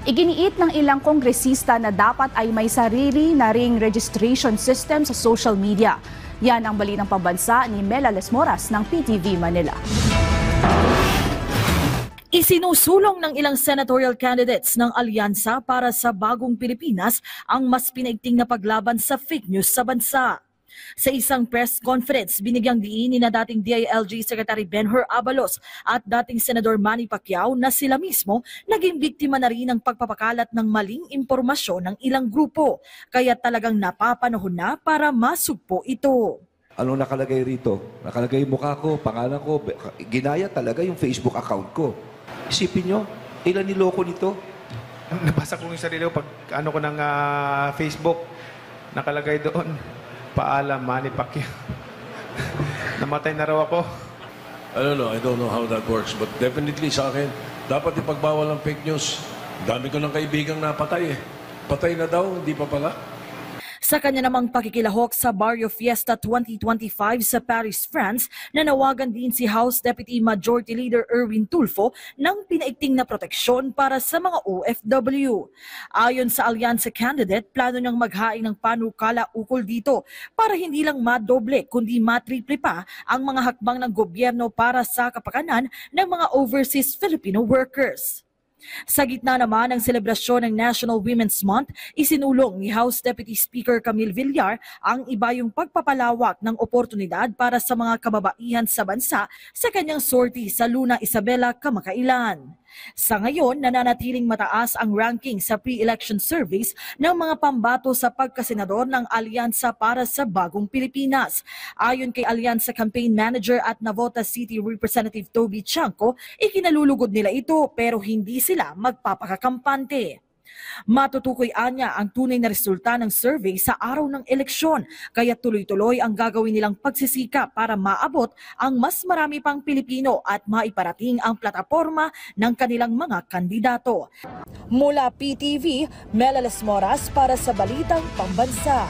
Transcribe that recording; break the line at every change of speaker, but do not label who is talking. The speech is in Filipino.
Iginiit ng ilang kongresista na dapat ay may sarili na ring registration system sa social media. Yan ang balitang pambansa ni Mela Lesmoras ng PTV Manila.
Isinusulong ng ilang senatorial candidates ng Alyansa para sa Bagong Pilipinas ang mas pinaigting na paglaban sa fake news sa bansa. Sa isang press conference, binigyang diin ni dating DILG Secretary Benhur Abalos at dating Senador Manny Pacquiao na sila mismo naging biktima na rin ng pagpapakalat ng maling impormasyon ng ilang grupo. Kaya talagang napapanahon na para masugpo ito.
Ano nakalagay rito? Nakalagay yung mukha ko, pangalan ko, ginaya talaga yung Facebook account ko. Isipin nyo, ilan niloko nito?
Nabasa ko yung sarili ko pag ano ko ng Facebook, nakalagay doon, paalam, Manny Pacquiao. Namatay na raw ako.
I don't know how that works, but definitely sa akin, dapat ipagbawal ang fake news. Dami ko ng kaibigang napatay eh. Patay na daw, hindi pa pala.
Sa kanya namang pakikilahok sa Barrio Fiesta 2025 sa Paris, France, nanawagan din si House Deputy Majority Leader Erwin Tulfo ng pinaigting na proteksyon para sa mga OFW. Ayon sa Alyansa candidate, plano niyang maghain ng panukala ukol dito para hindi lang madoble kundi matriple pa ang mga hakbang ng gobyerno para sa kapakanan ng mga overseas Filipino workers. Sa gitna naman ng selebrasyon ng National Women's Month, isinulong ni House Deputy Speaker Camille Villar ang iba yung pagpapalawak ng oportunidad para sa mga kababaihan sa bansa sa kanyang sortie sa Luna Isabela kamakailan. Sa ngayon, nananatiling mataas ang ranking sa pre-election surveys ng mga pambato sa pagkasenador ng Alyansa para sa Bagong Pilipinas. Ayon kay Alyansa Campaign Manager at Navotas City Representative Toby Chanco, ikinalulugod nila ito pero hindi sila magpapakakampante. Matutukoy anya ang tunay na resulta ng survey sa araw ng eleksyon, kaya tuloy-tuloy ang gagawin nilang pagsisikap para maabot ang mas marami pang Pilipino at maiparating ang plataporma ng kanilang mga kandidato. Mula PTV, Mela Lesmoras para sa Balitang Pambansa.